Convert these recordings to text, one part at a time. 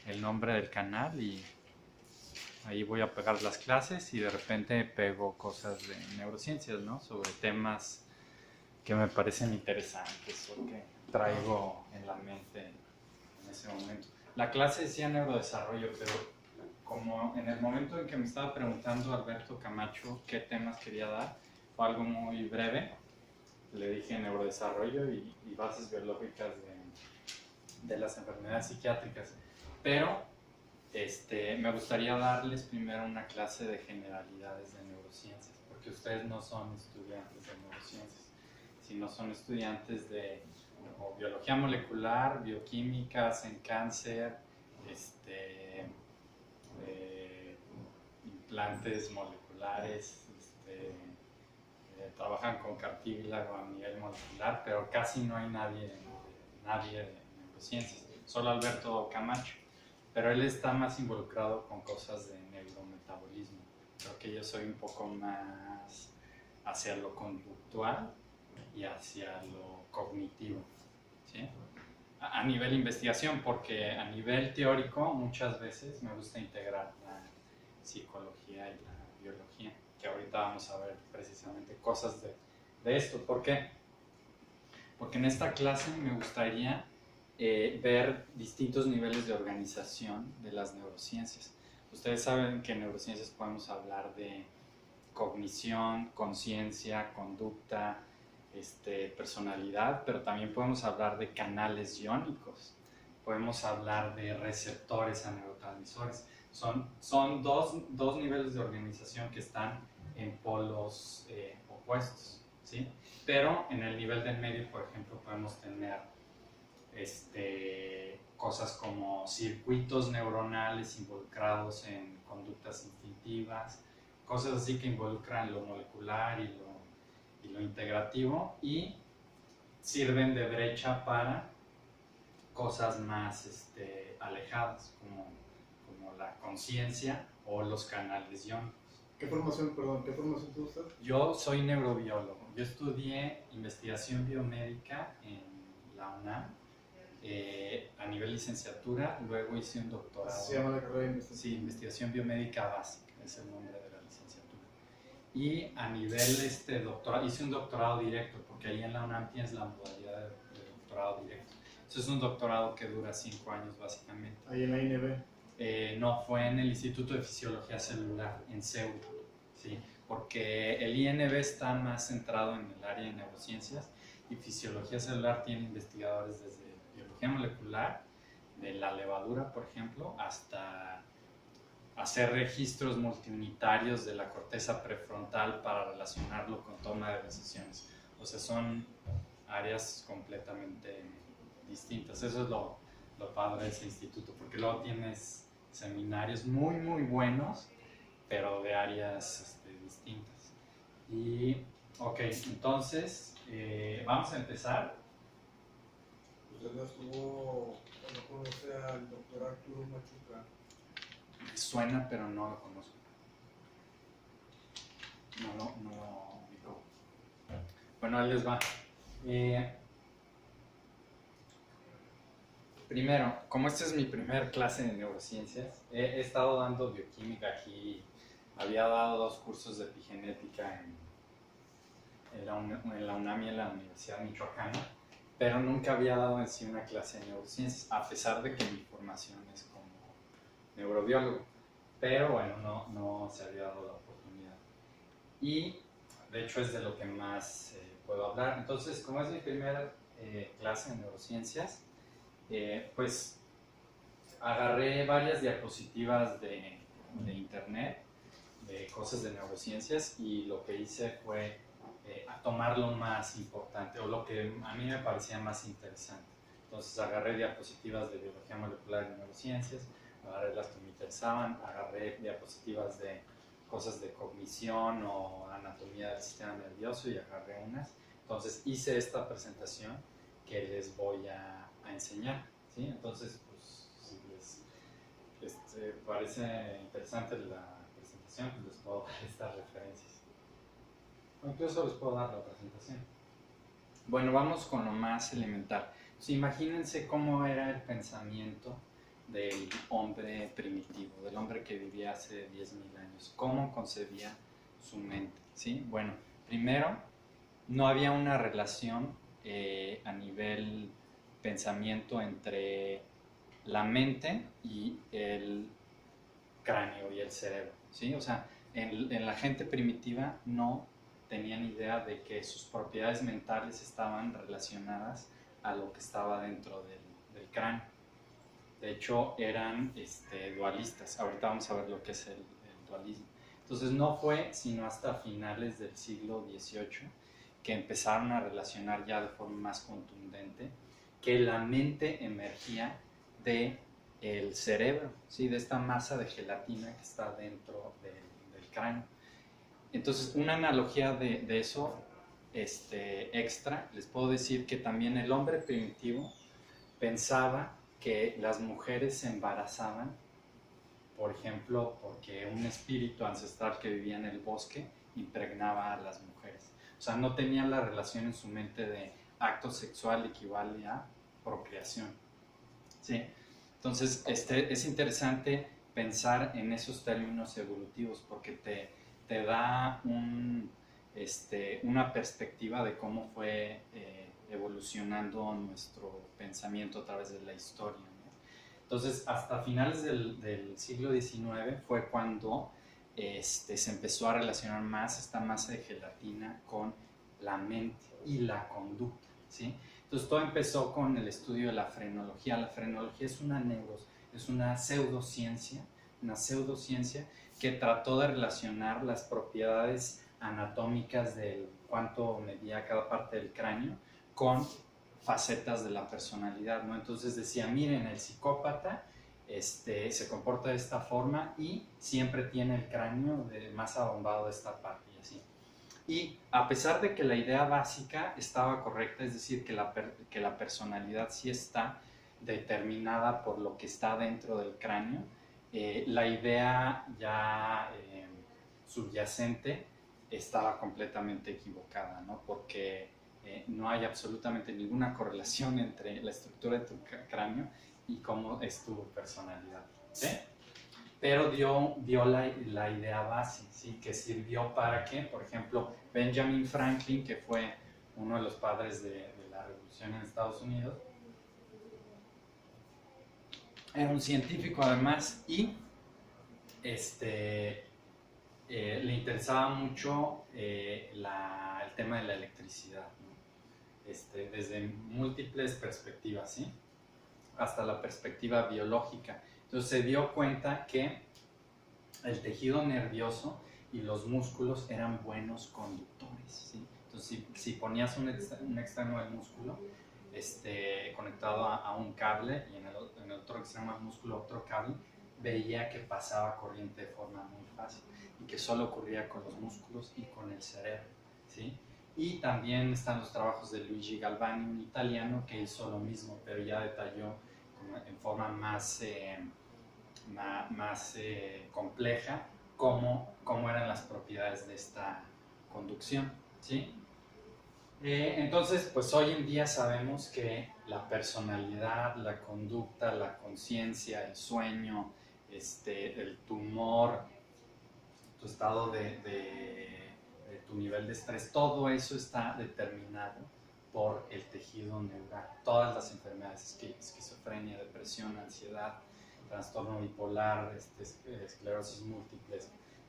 el nombre del canal y ahí voy a pegar las clases y de repente pego cosas de neurociencias, ¿no? Sobre temas que me parecen interesantes o que traigo en la mente en ese momento. La clase decía neurodesarrollo, pero como en el momento en que me estaba preguntando Alberto Camacho qué temas quería dar, fue algo muy breve. Le dije neurodesarrollo y bases biológicas de las enfermedades psiquiátricas. Pero me gustaría darles primero una clase de generalidades de neurociencias, porque ustedes no son estudiantes de neurociencias, sino son estudiantes de biología molecular, bioquímicas en cáncer, implantes moleculares, trabajan con cartílago a nivel molecular, pero casi no hay nadie de neurociencias, solo Alberto Camacho, pero él está más involucrado con cosas de neurometabolismo. Creo que yo soy un poco más hacia lo conductual y hacia lo cognitivo, ¿sí? A nivel investigación, porque a nivel teórico muchas veces me gusta integrar la psicología y la biología, que ahorita vamos a ver precisamente cosas de esto. ¿Por qué? Porque en esta clase me gustaría ver distintos niveles de organización de las neurociencias. Ustedes saben que en neurociencias podemos hablar de cognición, conciencia, conducta, personalidad, pero también podemos hablar de canales iónicos, podemos hablar de receptores a neurotransmisores. Son dos niveles de organización que están en polos opuestos, ¿sí? Pero en el nivel del medio, por ejemplo, podemos tener cosas como circuitos neuronales involucrados en conductas instintivas, cosas así que involucran lo molecular y lo integrativo y sirven de brecha para cosas más alejadas como la conciencia o los canales iónicos. ¿Qué formación tuvo usted? Yo soy neurobiólogo. Yo estudié investigación biomédica en la UNAM a nivel licenciatura, luego hice un doctorado. ¿Se llama la carrera de investigación? Sí, investigación biomédica básica, es el nombre de la licenciatura. Y a nivel doctorado, hice un doctorado directo, porque ahí en la UNAM tienes la modalidad de doctorado directo. Eso es un doctorado que dura 5 años básicamente. Ahí en la INB. No, fue en el Instituto de Fisiología Celular, en Seúl, ¿sí? Porque el INB está más centrado en el área de neurociencias y fisiología celular tiene investigadores desde biología molecular, de la levadura, por ejemplo, hasta hacer registros multiunitarios de la corteza prefrontal para relacionarlo con toma de decisiones. O sea, son áreas completamente distintas. Eso es lo padre de ese instituto, porque luego tienes seminarios muy, muy buenos, pero de áreas distintas. Y, ok, entonces, vamos a empezar. ¿Usted no estuvo, no conoce al doctor Arturo Machuca? Me suena, pero no lo conozco. No lo ubico. Bueno, ahí les va. Primero, como esta es mi primera clase de neurociencias, he estado dando bioquímica aquí. Había dado 2 cursos de epigenética en la UNAM y en la Universidad Michoacana, pero nunca había dado en sí una clase de neurociencias, a pesar de que mi formación es como neurobiólogo. Pero bueno, no se había dado la oportunidad. Y de hecho es de lo que más puedo hablar. Entonces, como es mi primera clase de neurociencias, pues agarré varias diapositivas de internet, de cosas de neurociencias, y lo que hice fue tomar lo más importante o lo que a mí me parecía más interesante. Entonces agarré diapositivas de biología molecular y neurociencias, agarré las que me interesaban, agarré diapositivas de cosas de cognición o anatomía del sistema nervioso y agarré unas. Entonces hice esta presentación que les voy a enseñar, ¿sí? Entonces, pues, si les parece interesante la presentación, pues les puedo dar estas referencias. O incluso les puedo dar la presentación. Bueno, vamos con lo más elemental. Entonces, imagínense cómo era el pensamiento del hombre primitivo, del hombre que vivía hace 10.000 años. ¿Cómo concebía su mente? ¿Sí? Bueno, primero, no había una relación a nivel pensamiento entre la mente y el cráneo y el cerebro, ¿sí? O sea, en la gente primitiva no tenían idea de que sus propiedades mentales estaban relacionadas a lo que estaba dentro del cráneo. De hecho, eran dualistas. Ahorita vamos a ver lo que es el dualismo. Entonces, no fue sino hasta finales del siglo XVIII que empezaron a relacionar ya de forma más contundente que la mente emergía de el cerebro, ¿sí? De esta masa de gelatina que está dentro del cráneo. Entonces, una analogía de eso extra, les puedo decir que también el hombre primitivo pensaba que las mujeres se embarazaban, por ejemplo, porque un espíritu ancestral que vivía en el bosque impregnaba a las mujeres. O sea, no tenían la relación en su mente de acto sexual equivale a procreación. ¿Sí? Entonces, es interesante pensar en esos términos evolutivos porque te da una perspectiva de cómo fue evolucionando nuestro pensamiento a través de la historia, ¿no? Entonces, hasta finales del siglo XIX fue cuando se empezó a relacionar más esta masa de gelatina con la mente y la conducta, ¿sí? Entonces todo empezó con el estudio de la frenología. La frenología es una pseudociencia que trató de relacionar las propiedades anatómicas de cuánto medía cada parte del cráneo con facetas de la personalidad, ¿no? Entonces decía, miren, el psicópata se comporta de esta forma y siempre tiene el cráneo más abombado de esta parte y así. Y a pesar de que la idea básica estaba correcta, es decir, que la personalidad sí está determinada por lo que está dentro del cráneo, la idea ya subyacente estaba completamente equivocada, ¿no? Porque no hay absolutamente ninguna correlación entre la estructura de tu cráneo y cómo es tu personalidad, ¿sí? Pero dio la idea base, ¿sí? Que sirvió para que, por ejemplo, Benjamin Franklin, que fue uno de los padres de la revolución en Estados Unidos, era un científico además y le interesaba mucho el tema de la electricidad, ¿no? Desde múltiples perspectivas, ¿sí? Hasta la perspectiva biológica. Entonces se dio cuenta que el tejido nervioso y los músculos eran buenos conductores, ¿sí? Entonces si ponías un extremo del músculo conectado a un cable y en el otro extremo del músculo otro cable, veía que pasaba corriente de forma muy fácil y que solo ocurría con los músculos y con el cerebro, ¿sí? Y también están los trabajos de Luigi Galvani, un italiano, que hizo lo mismo, pero ya detalló en forma más compleja cómo eran las propiedades de esta conducción, ¿sí? Entonces, pues hoy en día sabemos que la personalidad, la conducta, la conciencia, el sueño, el tumor, tu estado de tu nivel de estrés, todo eso está determinado por el tejido neural. Todas las enfermedades, esquizofrenia, depresión, ansiedad, trastorno bipolar, esclerosis múltiple,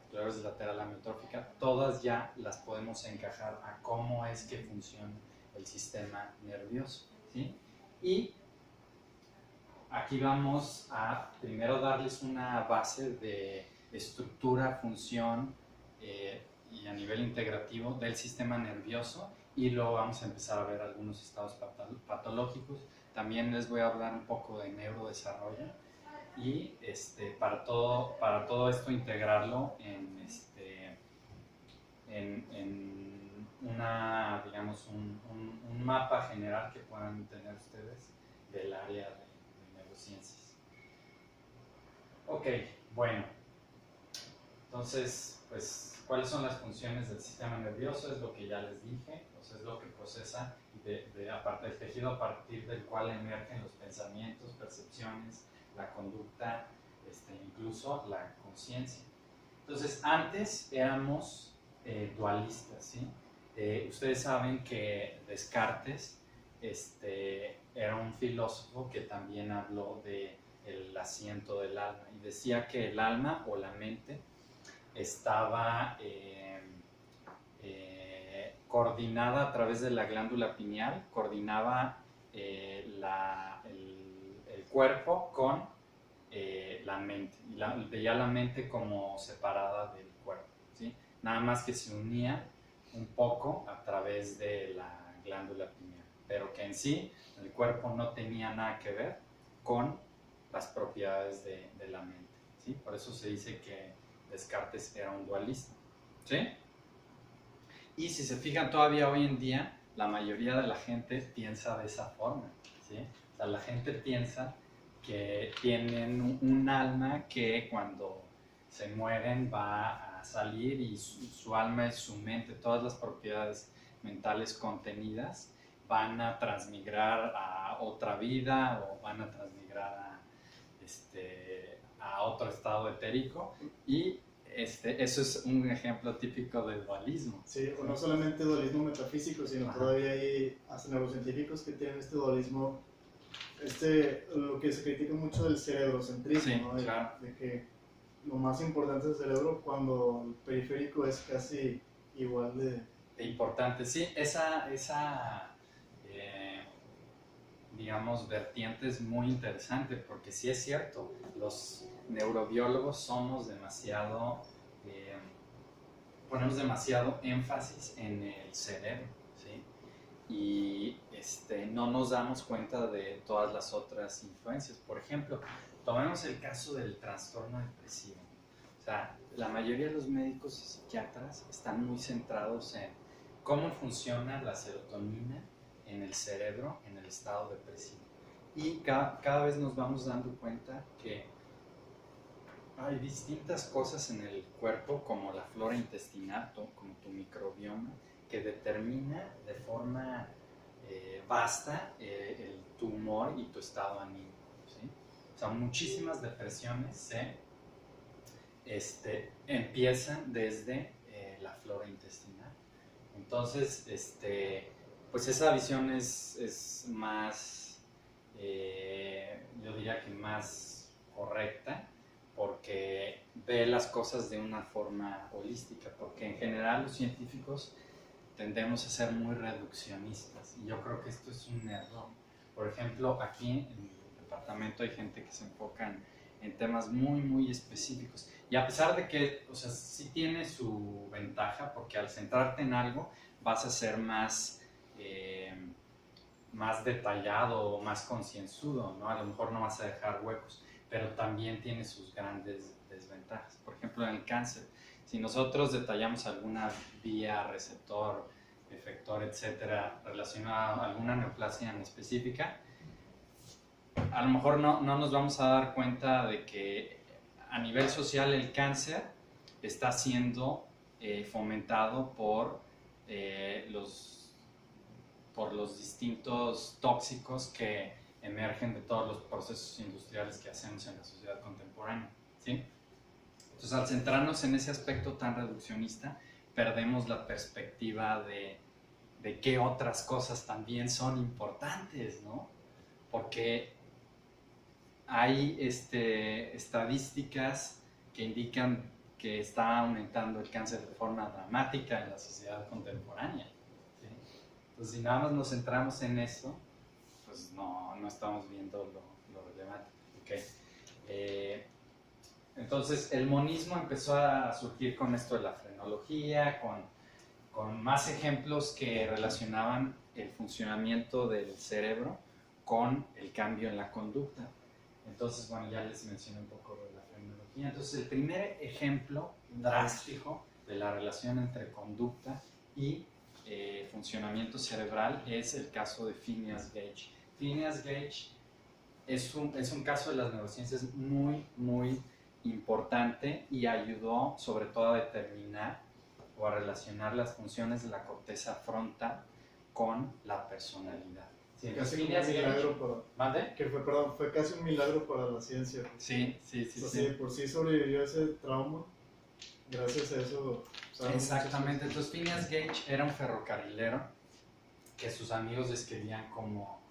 esclerosis lateral amiotrófica, todas ya las podemos encajar a cómo es que funciona el sistema nervioso, ¿sí? Y aquí vamos a primero darles una base de estructura, función y a nivel integrativo del sistema nervioso y luego vamos a empezar a ver algunos estados patológicos. También les voy a hablar un poco de neurodesarrollo y para todo esto integrarlo en una, digamos, un mapa general que puedan tener ustedes del área de neurociencias. Ok, bueno, entonces, pues, ¿cuáles son las funciones del sistema nervioso? Es lo que ya les dije, o sea, es lo que procesa aparte del tejido a partir del cual emergen los pensamientos, percepciones, la conducta, incluso la conciencia. Entonces, antes éramos dualistas, ¿sí? Ustedes saben que Descartes era un filósofo que también habló de el asiento del alma y decía que el alma o la mente estaba coordinada a través de la glándula pineal, coordinaba el cuerpo con la mente, y veía la mente como separada del cuerpo, ¿sí? Nada más que se unía un poco a través de la glándula pineal, pero que en sí el cuerpo no tenía nada que ver con las propiedades de la mente, ¿sí? Por eso se dice que Descartes era un dualista, ¿sí? Y si se fijan, todavía hoy en día la mayoría de la gente piensa de esa forma, ¿sí? O sea, la gente piensa que tienen un alma que cuando se mueren va a salir y su alma y su mente, todas las propiedades mentales contenidas van a transmigrar a otra vida o van a transmigrar a otro estado etérico y eso es un ejemplo típico del dualismo. Sí, o no solamente dualismo metafísico, sino Ajá. todavía hay hasta neurocientíficos que tienen este dualismo, lo que se critica mucho del cerebrocentrismo, Sí, ¿no? claro. De que lo más importante es el cerebro cuando el periférico es casi igual de Importante, sí, esa digamos, vertiente es muy interesante porque sí es cierto, los neurobiólogos somos ponemos demasiado énfasis en el cerebro, ¿sí? Y no nos damos cuenta de todas las otras influencias. Por ejemplo, tomemos el caso del trastorno depresivo. O sea, la mayoría de los médicos y psiquiatras están muy centrados en cómo funciona la serotonina en el cerebro en el estado depresivo. Y cada vez nos vamos dando cuenta que hay distintas cosas en el cuerpo, como la flora intestinal, como tu microbioma, que determina de forma vasta el tu humor y tu estado anímico, ¿sí? O sea, muchísimas depresiones empiezan desde la flora intestinal. Entonces, pues esa visión es más, yo diría que más correcta, porque ve las cosas de una forma holística, porque en general los científicos tendemos a ser muy reduccionistas, y yo creo que esto es un error. Por ejemplo, aquí en el departamento hay gente que se enfoca en temas muy, muy específicos, y a pesar de que, o sea, sí tiene su ventaja, porque al centrarte en algo vas a ser más detallado o más concienzudo, ¿no? A lo mejor no vas a dejar huecos, pero también tiene sus grandes desventajas. Por ejemplo, en el cáncer, si nosotros detallamos alguna vía, receptor, efector, etcétera, relacionada a alguna neoplasia en específica, a lo mejor no nos vamos a dar cuenta de que a nivel social el cáncer está siendo fomentado por los distintos tóxicos que emergen de todos los procesos industriales que hacemos en la sociedad contemporánea, ¿sí? Entonces, al centrarnos en ese aspecto tan reduccionista, perdemos la perspectiva de qué otras cosas también son importantes, ¿no? Porque hay estadísticas que indican que está aumentando el cáncer de forma dramática en la sociedad contemporánea, ¿sí? Entonces, si nada más nos centramos en eso, pues no estamos viendo lo relevante. Okay. Entonces, el monismo empezó a surgir con esto de la frenología, con más ejemplos que relacionaban el funcionamiento del cerebro con el cambio en la conducta. Entonces, bueno, ya les mencioné un poco de la frenología. Entonces, el primer ejemplo drástico de la relación entre conducta y funcionamiento cerebral es el caso de Phineas Gage. Phineas Gage es un caso de las neurociencias muy, muy importante y ayudó sobre todo a determinar o a relacionar las funciones de la corteza frontal con la personalidad, Sí, Casi entonces como un Phineas milagro Gage. para... ¿Mande? Que fue, perdón, fue casi un milagro para la ciencia. Sí, sí, sí, O sea, si de sí. por sí sobrevivió a ese trauma, gracias a eso sabemos Exactamente. muchas Entonces Phineas Gage era un ferrocarrilero que sus amigos describían como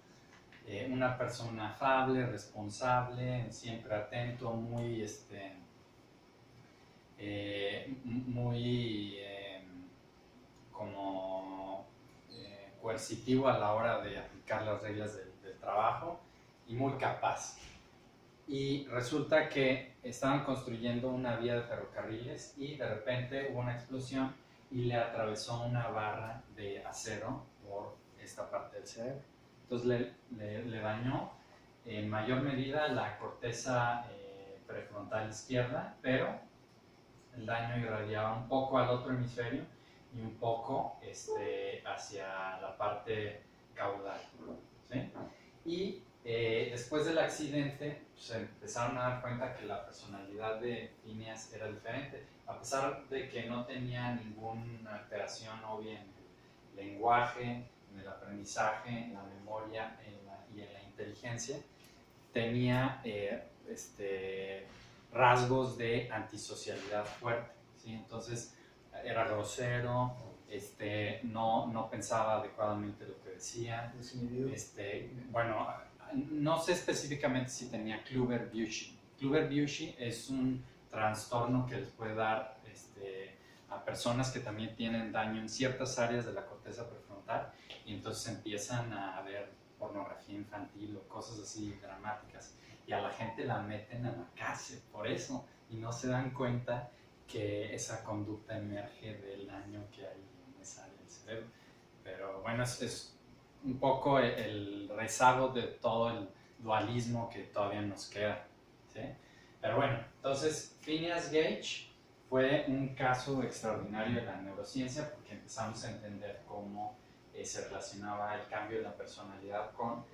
una persona afable, responsable, siempre atento, muy, muy como coercitivo a la hora de aplicar las reglas del trabajo y muy capaz. Y resulta que estaban construyendo una vía de ferrocarriles y de repente hubo una explosión y le atravesó una barra de acero por esta parte del cerebro. Entonces le dañó en mayor medida la corteza prefrontal izquierda, pero el daño irradiaba un poco al otro hemisferio y un poco hacia la parte caudal. ¿Sí? Y después del accidente se empezaron a dar cuenta que la personalidad de Phineas era diferente. A pesar de que no tenía ninguna alteración obvia en el lenguaje, en el aprendizaje, en la memoria y en la inteligencia, tenía rasgos de antisocialidad fuerte. ¿Sí? Entonces era grosero, no pensaba adecuadamente lo que decía. Desinhibido. Bueno, no sé específicamente si tenía Kluver-Bucy. Kluver-Bucy es un trastorno que les puede dar a personas que también tienen daño en ciertas áreas de la corteza prefrontal y entonces empiezan a ver pornografía infantil o cosas así dramáticas y a la gente la meten a la cárcel por eso y no se dan cuenta que esa conducta emerge del daño que hay en esa área del cerebro. Pero bueno, es un poco el rezago de todo el dualismo que todavía nos queda. ¿Sí? Pero bueno, entonces Phineas Gage fue un caso extraordinario de la neurociencia porque empezamos a entender cómo se relacionaba el cambio de la personalidad con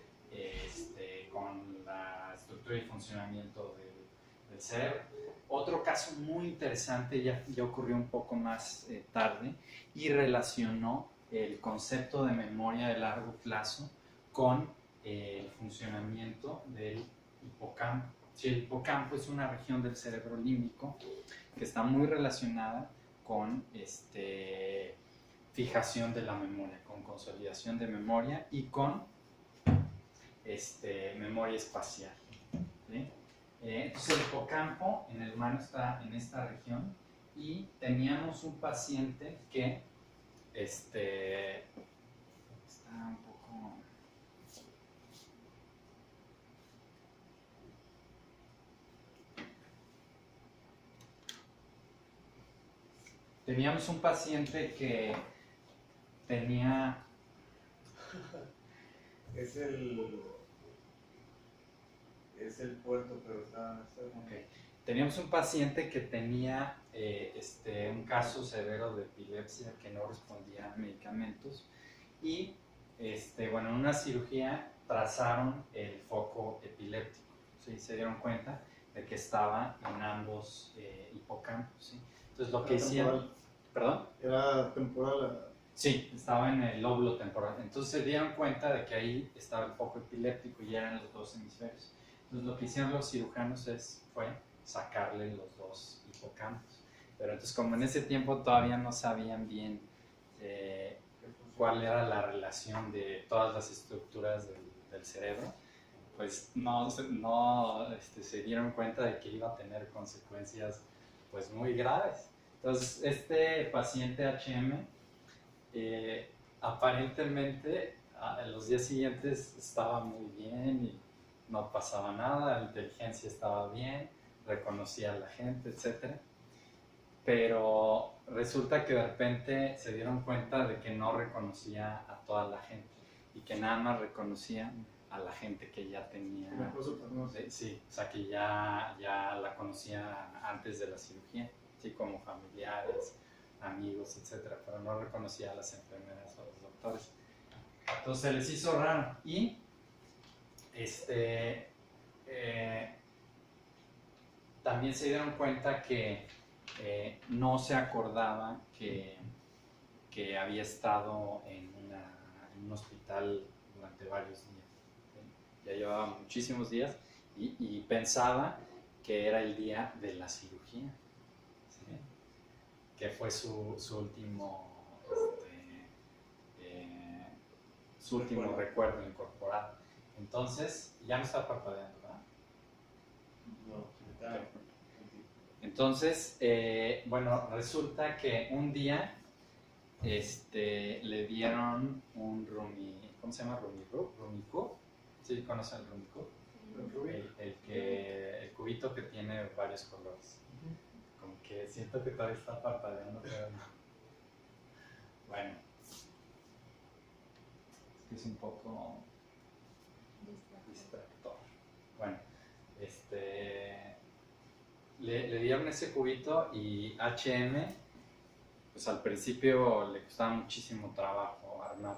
la estructura y funcionamiento del cerebro. Otro caso muy interesante ya ocurrió un poco más tarde y relacionó el concepto de memoria de largo plazo con el funcionamiento del hipocampo. Sí, el hipocampo es una región del cerebro límbico que está muy relacionada con fijación de la memoria, con consolidación de memoria y con memoria espacial. ¿Sí? Entonces el hipocampo en el humano está en esta región y teníamos un paciente que está un poco... Teníamos un paciente que tenía... Es el puerto, pero está Okay. Teníamos un paciente que tenía un caso severo de epilepsia que no respondía a medicamentos y en una cirugía trazaron el foco epiléptico. ¿Sí? Se dieron cuenta de que estaba en ambos hipocampos. ¿Sí? Entonces lo que hicieron... ¿Perdón? Era temporal. Sí, estaba en el lóbulo temporal. Entonces se dieron cuenta de que ahí estaba el foco epiléptico y eran los dos hemisferios. Entonces lo que hicieron los cirujanos fue sacarle los dos hipocampos. Pero entonces como en ese tiempo todavía no sabían bien cuál era la relación de todas las estructuras del cerebro, pues no se dieron cuenta de que iba a tener consecuencias pues muy graves. Entonces este paciente HM aparentemente en los días siguientes estaba muy bien y no pasaba nada, la inteligencia estaba bien, reconocía a la gente, etc. Pero resulta que de repente se dieron cuenta de que no reconocía a toda la gente y que nada más reconocía a la gente que ya tenía... Sí, o sea que ya la conocía antes de la cirugía, ¿sí? Como familiares, amigos, etc. Pero no reconocía a las enfermeras o a los doctores. Entonces se les hizo raro y también se dieron cuenta que no se acordaba que había estado en un hospital durante durante varios días. ¿Sí? Ya llevaba muchísimos días y pensaba que era el día de la cirugía, ¿sí? Que fue su último recuerdo incorporado. Entonces, ya no está parpadeando, ¿verdad? No, Entonces, bueno, resulta que un día le dieron un ¿cómo se llama? Rumicu. ¿Sí conocen el Rumicu? El cubito que tiene varios colores. Como que siento que todavía está parpadeando, pero no. Bueno, es un poco distractor. Bueno, le dieron ese cubito y HM, pues al principio le costaba muchísimo trabajo armar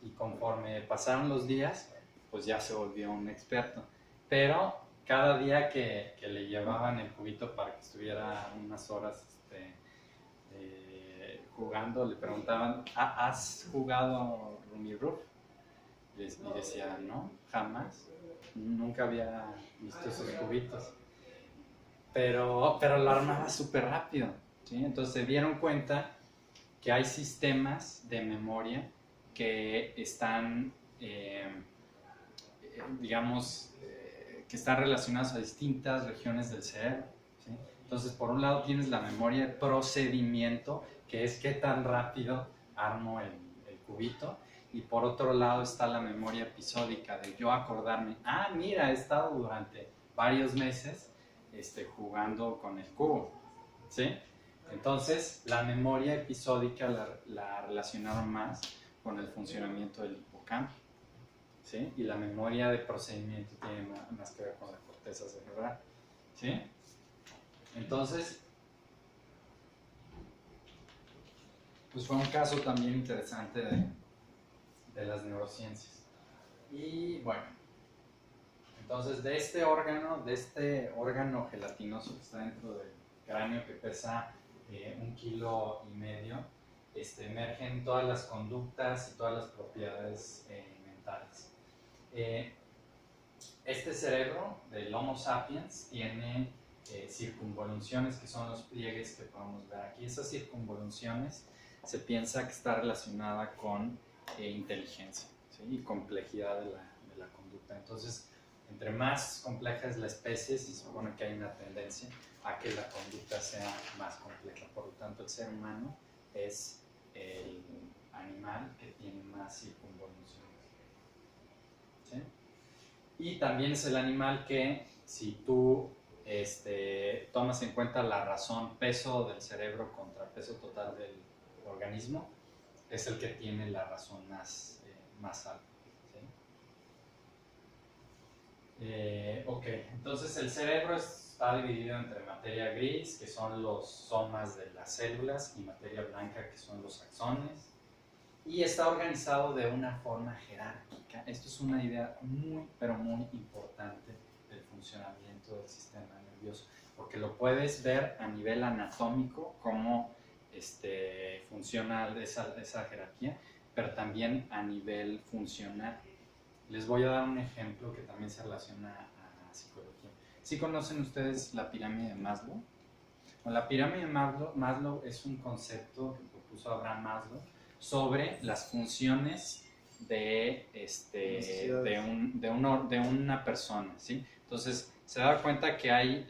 y conforme pasaron los días, pues ya se volvió un experto. Pero cada día que le llevaban el cubito para que estuviera unas horas jugando, le preguntaban, ¿has jugado Rumi Roof? Y decía, no, jamás, nunca había visto esos cubitos. Pero lo armaba súper rápido, ¿sí? Entonces se dieron cuenta que hay sistemas de memoria que están, que están relacionados a distintas regiones del cerebro, ¿sí? Entonces, por un lado tienes la memoria de procedimiento, que es qué tan rápido armo el cubito, y por otro lado está la memoria episódica de yo acordarme, mira, he estado durante varios meses jugando con el cubo, ¿sí? Entonces, la memoria episódica la relacionaron más con el funcionamiento del hipocampo, ¿sí? Y la memoria de procedimiento tiene más que ver con la corteza cerebral, ¿sí? Entonces, pues fue un caso también interesante de las neurociencias. Y bueno, entonces de este órgano gelatinoso que está dentro del cráneo, que pesa 1,5 kilos, emergen todas las conductas y todas las propiedades mentales. Este cerebro del Homo sapiens tiene circunvoluciones, que son los pliegues que podemos ver aquí. Esas circunvoluciones se piensa que está relacionada con inteligencia, ¿sí? Y complejidad de la conducta. Entonces, entre más compleja es la especie, se supone que hay una tendencia a que la conducta sea más compleja. Por lo tanto, el ser humano es el animal que tiene más circunvoluciones, ¿sí? Y también es el animal que, si tú tomas en cuenta la razón peso del cerebro contra peso total del organismo, es el que tiene la razón más alta, ¿sí? Ok, entonces el cerebro está dividido entre materia gris, que son los somas de las células, y materia blanca, que son los axones, y está organizado de una forma jerárquica. Esto es una idea muy, pero muy importante del funcionamiento del sistema nervioso, porque lo puedes ver a nivel anatómico, cómo funciona esa jerarquía, pero también a nivel funcional. Les voy a dar un ejemplo que también se relaciona a psicología. ¿Sí conocen ustedes la pirámide de Maslow? Bueno, la pirámide de Maslow es un concepto que propuso Abraham Maslow sobre las funciones de una persona, ¿sí? Entonces, se da cuenta que hay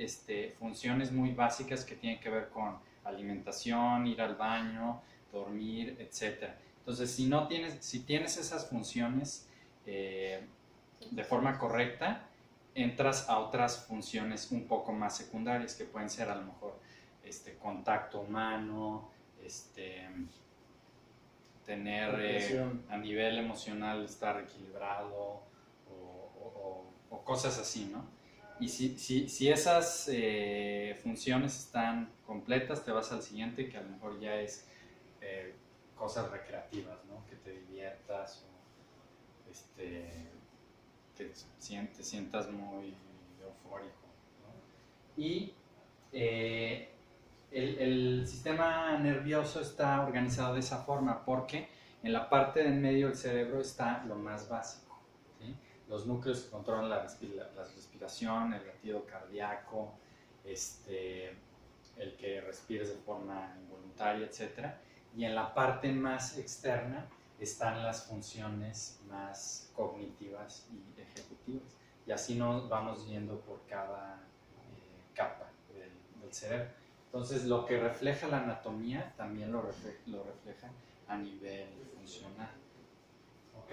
funciones muy básicas que tienen que ver con alimentación, ir al baño, dormir, etc. Entonces, si tienes esas funciones de forma correcta, entras a otras funciones un poco más secundarias, que pueden ser a lo mejor contacto humano, tener a nivel emocional estar equilibrado o cosas así, ¿no? Y si esas funciones están completas, te vas al siguiente, que a lo mejor ya es cosas recreativas, ¿no? Que te diviertas o que te sientas muy eufórico, ¿no? Y el sistema nervioso está organizado de esa forma porque en la parte del medio del cerebro está lo más básico, los núcleos que controlan la respiración, el latido cardíaco, el que respires de forma involuntaria, etc. Y en la parte más externa están las funciones más cognitivas y ejecutivas. Y así nos vamos yendo por cada capa del cerebro. Entonces, lo que refleja la anatomía también lo refleja a nivel funcional. ¿Ok?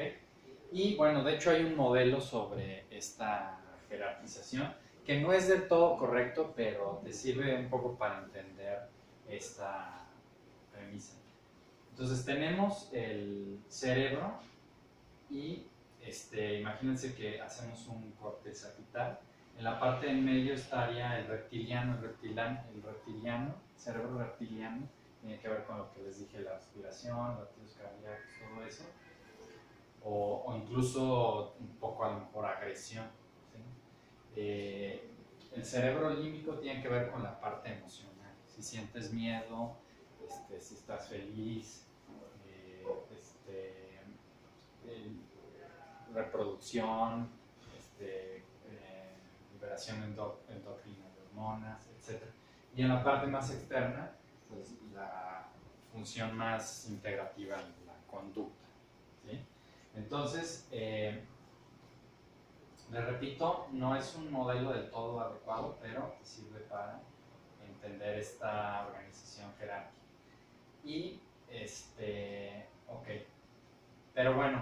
Y bueno, de hecho hay un modelo sobre esta jerarquización que no es del todo correcto, pero te sirve un poco para entender esta premisa. Entonces tenemos el cerebro y imagínense que hacemos un corte sagital. En la parte en medio estaría el reptiliano, el cerebro reptiliano, tiene que ver con lo que les dije, la respiración, latidos cardíacos, todo eso, o incluso un poco a lo mejor agresión, ¿sí? El cerebro límbico tiene que ver con la parte emocional, si sientes miedo, si estás feliz, reproducción, liberación endocrina de hormonas, etc. Y en la parte más externa, pues la función más integrativa, la conducta, ¿sí? Entonces, les repito, no es un modelo del todo adecuado, pero sirve para entender esta organización jerárquica. Y, ok, pero bueno,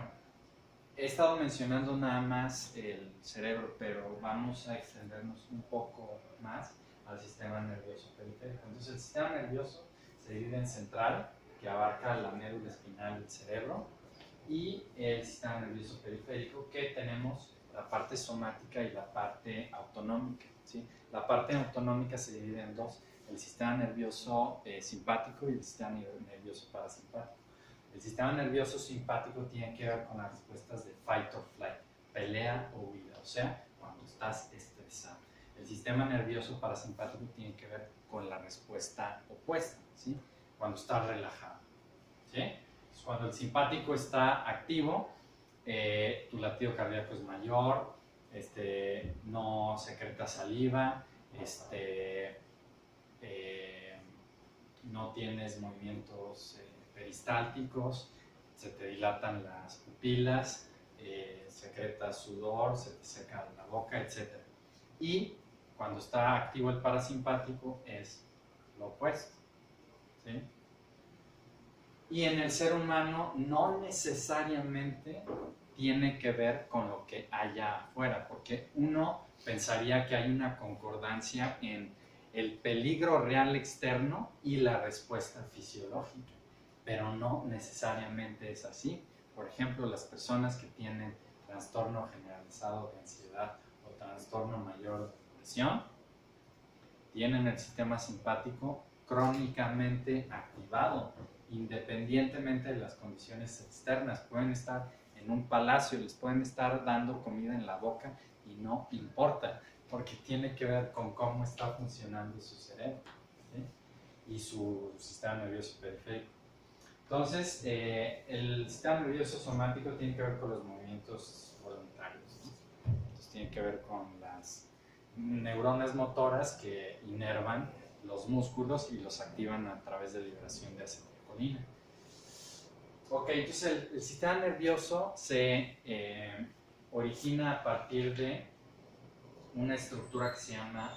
he estado mencionando nada más el cerebro, pero vamos a extendernos un poco más al sistema nervioso periférico. Entonces, el sistema nervioso se divide en central, que abarca la médula espinal del cerebro, y el sistema nervioso periférico, que tenemos la parte somática y la parte autonómica, ¿sí? La parte autonómica se divide en dos: el sistema nervioso simpático y el sistema nervioso parasimpático. El sistema nervioso simpático tiene que ver con las respuestas de fight or flight, pelea o huida, o sea, cuando estás estresado. El sistema nervioso parasimpático tiene que ver con la respuesta opuesta, ¿sí? Cuando estás relajado, ¿sí? Entonces, cuando el simpático está activo, tu latido cardíaco es mayor, no secretas saliva, no tienes movimientos peristálticos, se te dilatan las pupilas, secretas sudor, se te seca la boca, etc. Y cuando está activo el parasimpático es lo opuesto, ¿sí? Y en el ser humano no necesariamente tiene que ver con lo que haya afuera, porque uno pensaría que hay una concordancia en el peligro real externo y la respuesta fisiológica, pero no necesariamente es así. Por ejemplo, las personas que tienen trastorno generalizado de ansiedad o trastorno mayor de depresión tienen el sistema simpático crónicamente activado, independientemente de las condiciones externas. Pueden estar en un palacio, les pueden estar dando comida en la boca y no importa, porque tiene que ver con cómo está funcionando su cerebro, ¿sí? Y su sistema nervioso periférico. Entonces, el sistema nervioso somático tiene que ver con los movimientos voluntarios, ¿no? Entonces, tiene que ver con las neuronas motoras que inervan los músculos y los activan a través de liberación de acetilcolina. Ok, entonces el sistema nervioso se origina a partir de una estructura que se llama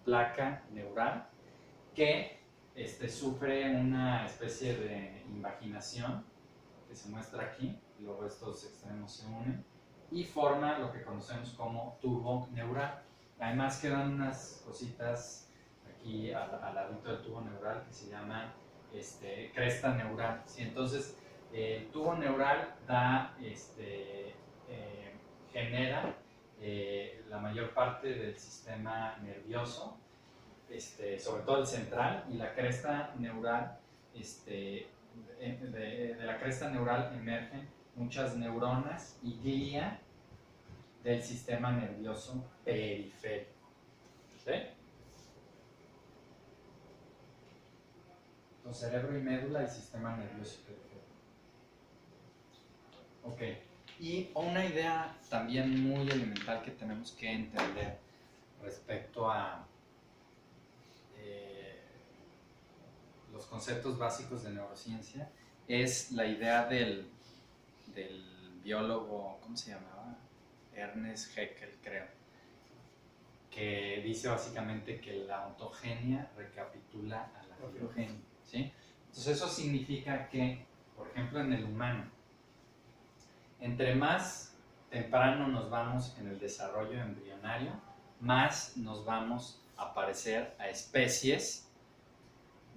placa neural, que sufre una especie de invaginación que se muestra aquí, luego estos extremos se unen y forma lo que conocemos como tubo neural. Además quedan unas cositas aquí al ladito del tubo neural que se llama cresta neural, ¿sí? Entonces el tubo neural genera la mayor parte del sistema nervioso, sobre todo el central, y la cresta neural, de la cresta neural emergen muchas neuronas y glía del sistema nervioso periférico, ¿sí? Entonces, cerebro y médula y sistema nervioso periférico. Ok, Y una idea también muy elemental que tenemos que entender respecto a los conceptos básicos de neurociencia es la idea del biólogo, ¿cómo se llamaba? Ernest Haeckel, creo, que dice básicamente que la ontogenia recapitula a la filogenia, ¿sí? Entonces eso significa que, por ejemplo, en el humano, entre más temprano nos vamos en el desarrollo embrionario, más nos vamos a parecer a especies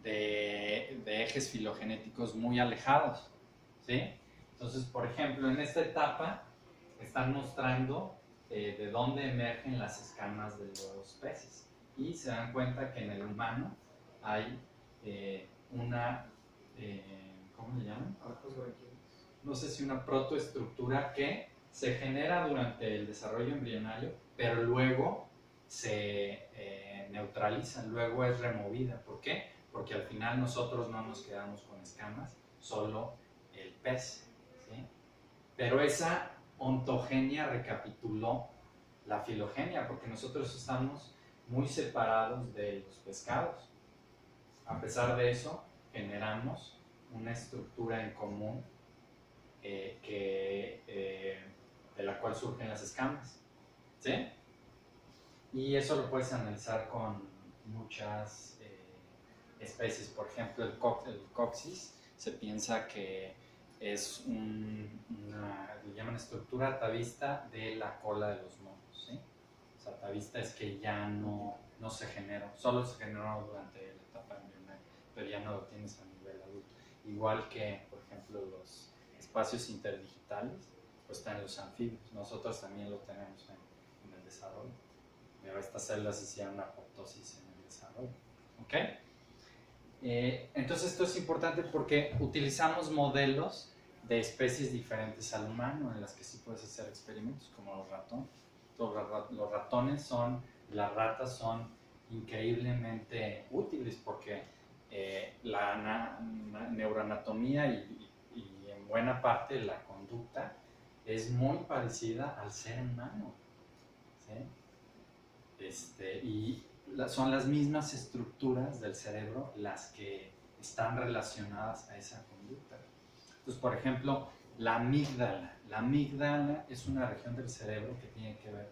de ejes filogenéticos muy alejados, ¿sí? Entonces, por ejemplo, en esta etapa están mostrando de dónde emergen las escamas de los peces y se dan cuenta que en el humano hay ¿cómo le llaman? Arcos branquiales. No sé si una protoestructura que se genera durante el desarrollo embrionario, pero luego se neutraliza, luego es removida. ¿Por qué? Porque al final nosotros no nos quedamos con escamas, solo el pez, ¿sí? Pero esa ontogenia recapituló la filogenia, porque nosotros estamos muy separados de los pescados. A pesar de eso, generamos una estructura en común de la cual surgen las escamas, ¿sí? Y eso lo puedes analizar con muchas especies. Por ejemplo, el coxis se piensa que es le llaman estructura atavista de la cola de los monos, ¿sí? O sea, atavista es que ya no se generó, solo se generó durante la etapa embrionaria, pero ya no lo tienes a nivel adulto. Igual que, por ejemplo, los espacios interdigitales, pues están los anfibios. Nosotros también lo tenemos en el desarrollo. Pero estas células hicieron una apoptosis en el desarrollo. ¿Ok? Entonces esto es importante porque utilizamos modelos de especies diferentes al humano en las que sí puedes hacer experimentos, como los ratones. Los ratones las ratas son increíblemente útiles porque la neuroanatomía y en buena parte la conducta es muy parecida al ser humano, ¿sí? Y son las mismas estructuras del cerebro las que están relacionadas a esa conducta. Entonces, por ejemplo, la amígdala es una región del cerebro que tiene que ver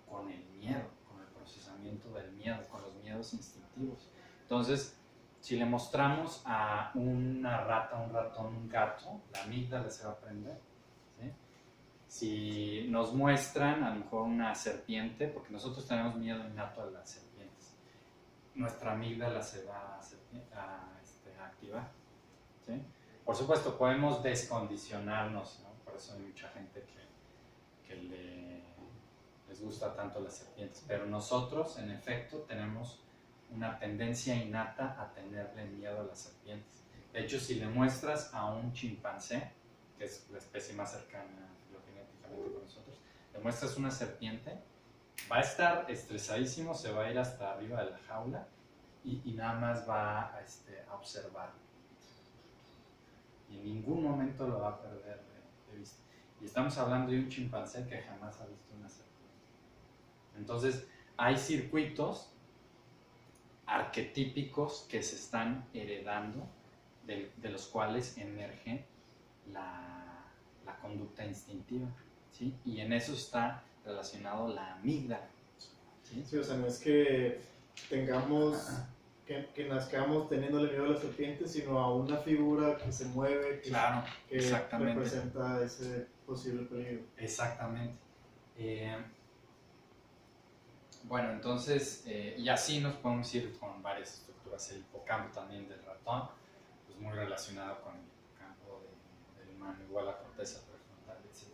con el miedo, con el procesamiento del miedo, con los miedos instintivos. Entonces, si le mostramos a una rata, un ratón, un gato, la amígdala se va a prender, ¿sí? Si nos muestran a lo mejor una serpiente, porque nosotros tenemos miedo innato a las serpientes, nuestra amígdala se va a activar, ¿sí? Por supuesto, podemos descondicionarnos, ¿no? Por eso hay mucha gente que les gusta tanto las serpientes, pero nosotros, en efecto, tenemos una tendencia innata a tenerle miedo a las serpientes. De hecho, si le muestras a un chimpancé, que es la especie más cercana filogenéticamente con nosotros, le muestras una serpiente, va a estar estresadísimo, se va a ir hasta arriba de la jaula y nada más va a observar. Y en ningún momento lo va a perder de vista. Y estamos hablando de un chimpancé que jamás ha visto una serpiente. Entonces, hay circuitos arquetípicos que se están heredando, de los cuales emerge la conducta instintiva, ¿sí? Y en eso está relacionado la amígdala, ¿sí? Sí, o sea, no es que tengamos, que nazcamos teniéndole miedo a las serpientes, sino a una figura que se mueve, Claro, que exactamente. representa ese posible peligro. Exactamente. Bueno, entonces, y así nos podemos ir con varias estructuras. El hipocampo también del ratón, pues muy relacionado con el hipocampo del humano, igual la corteza prefrontal, etc.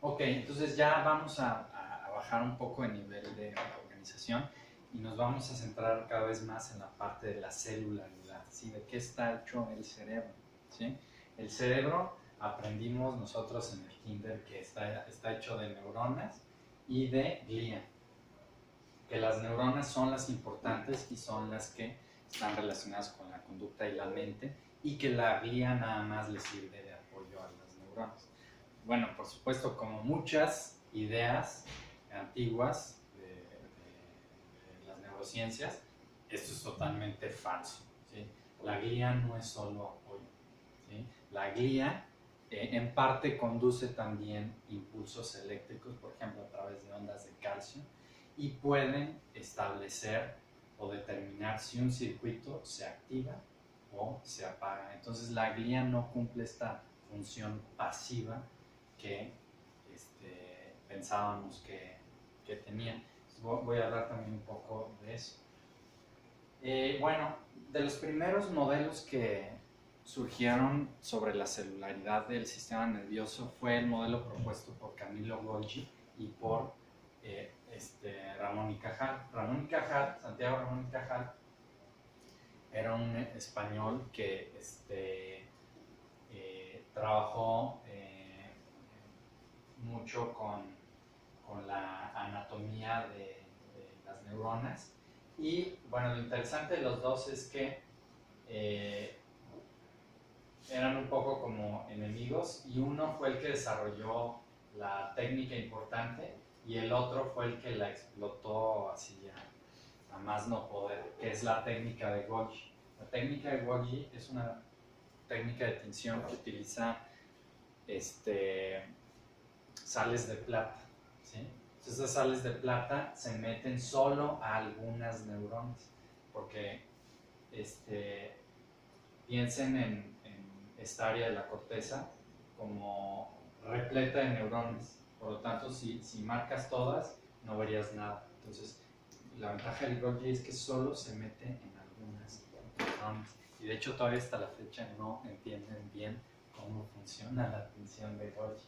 Ok, entonces ya vamos a bajar un poco el nivel de organización y nos vamos a centrar cada vez más en la parte de la celularidad, ¿sí? ¿De qué está hecho el cerebro? ¿Sí? El cerebro, aprendimos nosotros en el kinder que está hecho de neuronas y de glía, que las neuronas son las importantes y son las que están relacionadas con la conducta y la mente, y que la glía nada más le sirve de apoyo al neuronas. Bueno, por supuesto, como muchas ideas antiguas de las neurociencias, esto es totalmente falso, ¿sí? La glía no es solo apoyo, ¿sí? La glía en parte conduce también impulsos eléctricos, por ejemplo, a través de ondas de calcio, y pueden establecer o determinar si un circuito se activa o se apaga. Entonces la glía no cumple esta función pasiva que pensábamos que tenía. Voy a hablar también un poco de eso. Bueno, de los primeros modelos que surgieron sobre la celularidad del sistema nervioso fue el modelo propuesto por Camillo Golgi y por Ramón y Cajal. Santiago Ramón y Cajal, era un español que trabajó mucho con la anatomía de las neuronas. Y bueno, lo interesante de los dos es que eran un poco como enemigos, y uno fue el que desarrolló la técnica importante y el otro fue el que la explotó así a más no poder, que es la técnica de Golgi. La técnica de Golgi es una técnica de tinción que utiliza sales de plata, ¿sí? Entonces esas sales de plata se meten solo a algunas neuronas, porque piensen en esta área de la corteza como repleta de neuronas. Por lo tanto, si marcas todas, no verías nada. Entonces, la ventaja del Golgi es que solo se mete en algunas neuronas. Y de hecho, todavía hasta la fecha no entienden bien cómo funciona la tinción de Golgi.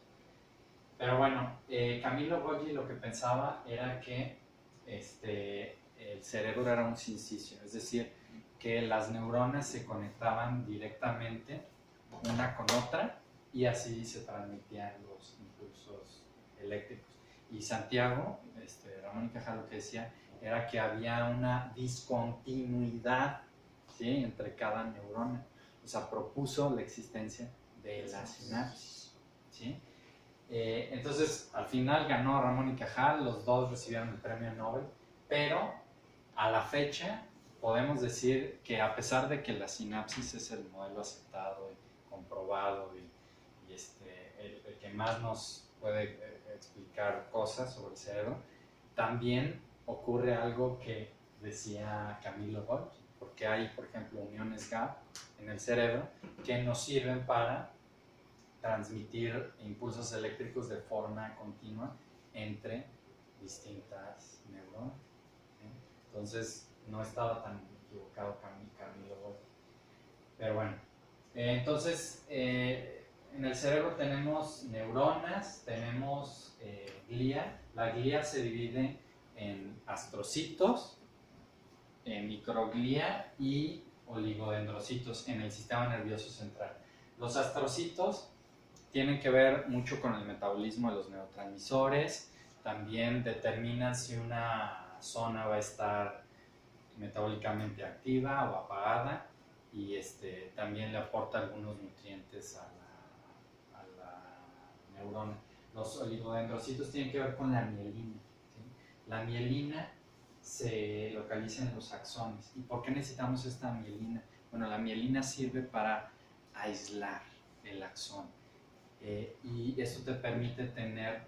Pero bueno, Camillo Golgi lo que pensaba era que el cerebro era un sinsisio, es decir, que las neuronas se conectaban directamente una con otra y así se transmitían los impulsos eléctricos. Y Santiago, Ramón y Cajal, lo que decía era que había una discontinuidad, ¿sí?, entre cada neurona. O sea, propuso la existencia de la sinapsis, ¿sí? Entonces, al final ganó Ramón y Cajal, los dos recibieron el premio Nobel, pero a la fecha podemos decir que a pesar de que la sinapsis es el modelo aceptado y comprobado y el que más nos puede explicar cosas sobre el cerebro, también ocurre algo que decía Camillo Golgi, porque hay, por ejemplo, uniones GAP en el cerebro que nos sirven para transmitir impulsos eléctricos de forma continua entre distintas neuronas, ¿sí? Entonces no estaba tan equivocado Camillo Golgi. Pero bueno, entonces en el cerebro tenemos neuronas, tenemos glía. La glía se divide en astrocitos, microglía y oligodendrocitos en el sistema nervioso central. Los astrocitos tienen que ver mucho con el metabolismo de los neurotransmisores, también determinan si una zona va a estar metabólicamente activa o apagada, y también le aporta algunos nutrientes a la neurona. Los oligodendrocitos tienen que ver con la mielina, ¿sí? La mielina se localiza en los axones. ¿Y por qué necesitamos esta mielina? Bueno, la mielina sirve para aislar el axón. Y eso te permite tener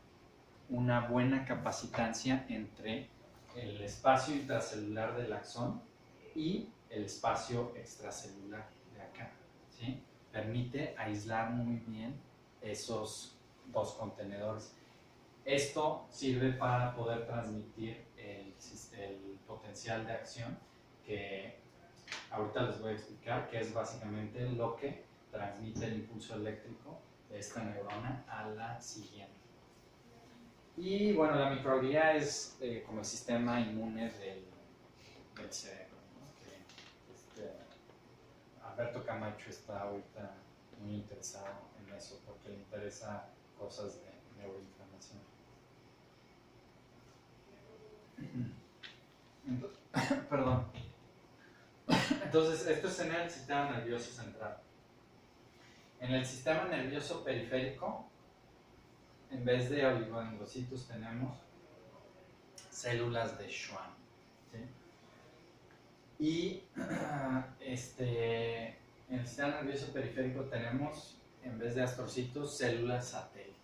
una buena capacitancia entre el espacio intracelular del axón y el espacio extracelular de acá, ¿sí? Permite aislar muy bien esos dos contenedores. Esto sirve para poder transmitir el potencial de acción, que ahorita les voy a explicar, que es básicamente lo que transmite el impulso eléctrico de esta neurona a la siguiente. Y bueno, la microglía es como el sistema inmune del cerebro, ¿no? Que Alberto Camacho está ahorita muy interesado en eso porque le interesa cosas de neuroinflamación. Perdón. Entonces, esto es en el sistema nervioso central. En el sistema nervioso periférico, en vez de oligodendrocitos tenemos células de Schwann, ¿sí? Y en el sistema nervioso periférico tenemos, en vez de astrocitos, células satélite.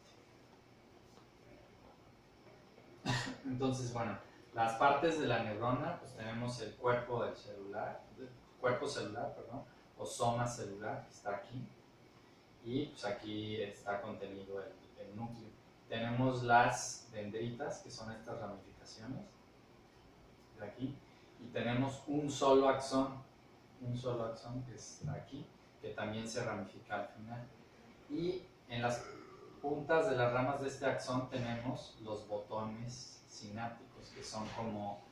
Entonces, bueno, las partes de la neurona, pues tenemos el cuerpo celular, perdón, o soma celular, que está aquí, y pues aquí está contenido el núcleo. Tenemos las dendritas, que son estas ramificaciones, de aquí, y tenemos un solo axón que está aquí, que también se ramifica al final. Y en las puntas de las ramas de este axón tenemos los botones sinápticos, que son como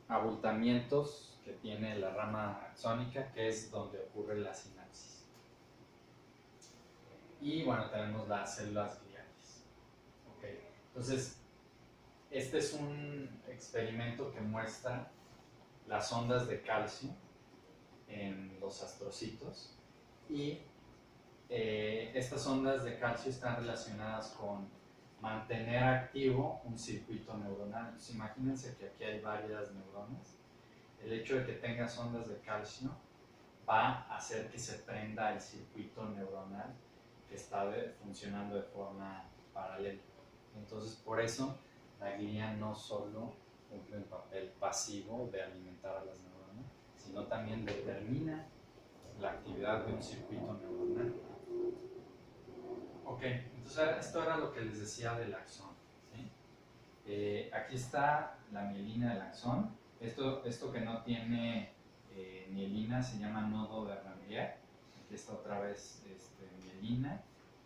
abultamientos que tiene la rama axónica, que es donde ocurre la sinapsis. Y bueno, tenemos las células gliales. Okay. Entonces, este es un experimento que muestra las ondas de calcio en los astrocitos, y estas ondas de calcio están relacionadas con mantener activo un circuito neuronal. Entonces, imagínense que aquí hay varias neuronas. El hecho de que tengas ondas de calcio va a hacer que se prenda el circuito neuronal que está funcionando de forma paralela. Entonces, por eso la glía no solo cumple un papel pasivo de alimentar a las neuronas, sino también determina la actividad de un circuito neuronal. Ok, entonces esto era lo que les decía del axón, ¿sí? Aquí está la mielina del axón. Esto que no tiene mielina se llama nodo de Ranvier. Aquí está otra vez mielina,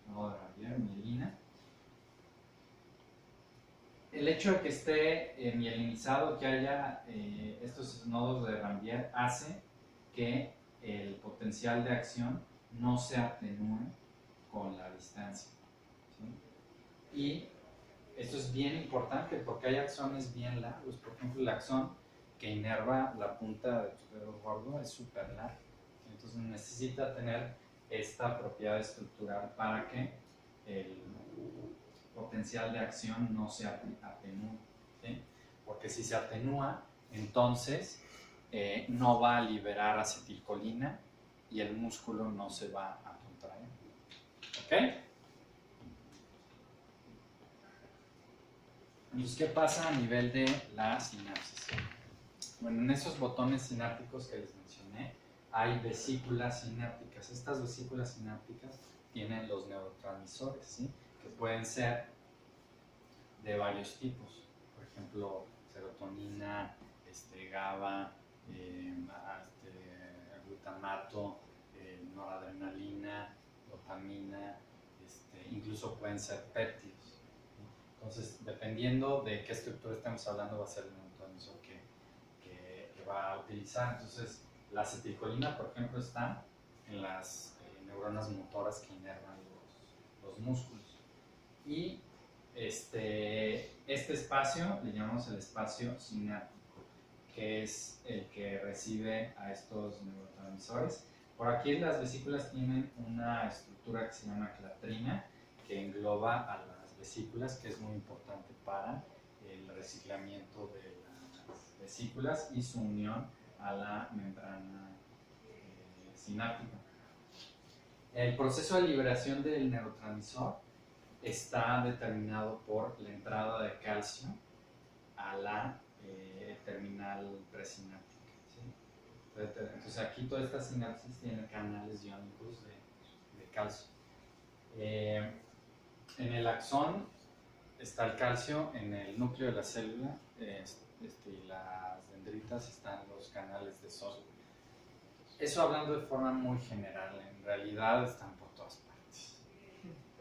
nodo de Ranvier, mielina. El hecho de que esté mielinizado, que haya estos nodos de Ranvier, hace que el potencial de acción no se atenúe con la distancia, ¿sí? Y esto es bien importante porque hay axones bien largos. Por ejemplo, el axón que inerva la punta de tu dedo gordo es súper largo. Entonces necesita tener esta propiedad estructural para que el potencial de acción no se atenúe, ¿sí? Porque si se atenúa, entonces no va a liberar acetilcolina y el músculo no se va a contraer. ¿Ok? Entonces, ¿qué pasa a nivel de la sinapsis? Bueno, en esos botones sinápticos que les mencioné, hay vesículas sinápticas. Estas vesículas sinápticas tienen los neurotransmisores, ¿sí? Que pueden ser de varios tipos. Por ejemplo, serotonina, GABA, glutamato, noradrenalina, dopamina, incluso pueden ser péptidos. Entonces, dependiendo de qué estructura estemos hablando, va a ser el neurotransmisor que va a utilizar. Entonces, la acetilcolina, por ejemplo, está en las neuronas motoras que inervan los músculos. Y este espacio le llamamos el espacio sináptico, que es el que recibe a estos neurotransmisores. Por aquí las vesículas tienen una estructura que se llama clatrina, que engloba a las vesículas, que es muy importante para el reciclamiento de las vesículas y su unión a la membrana sináptica. El proceso de liberación del neurotransmisor está determinado por la entrada de calcio a la terminal presináptica, ¿sí? Entonces aquí toda esta sinapsis tiene canales iónicos de calcio. En el axón está el calcio, en el núcleo de la célula y las dendritas están los canales de sodio. Eso hablando de forma muy general, en realidad están por todas partes,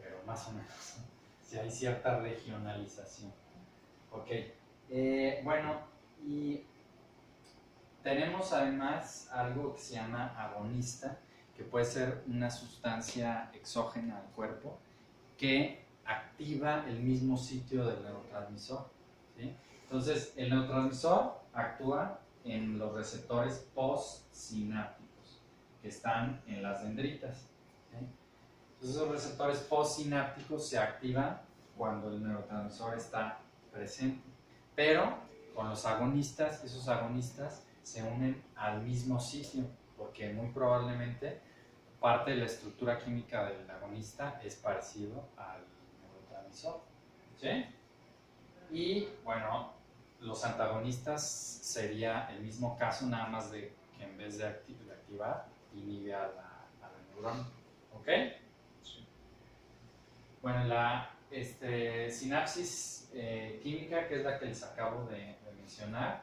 pero más o menos, ¿no? Si hay cierta regionalización. Ok, bueno, y tenemos además algo que se llama agonista, que puede ser una sustancia exógena al cuerpo que activa el mismo sitio del neurotransmisor, ¿sí? Entonces, el neurotransmisor actúa en los receptores postsinápticos. que están en las dendritas. ¿Sí? Entonces, esos receptores postsinápticos se activan cuando el neurotransmisor está presente, pero con los agonistas, esos agonistas se unen al mismo sitio, porque muy probablemente parte de la estructura química del agonista es parecido al neurotransmisor. ¿Sí? Y bueno, los antagonistas sería el mismo caso, nada más de que en vez de activar, inhibe a la neurona. ¿Ok? Sí. Bueno, la sinapsis química, que es la que les acabo de mencionar,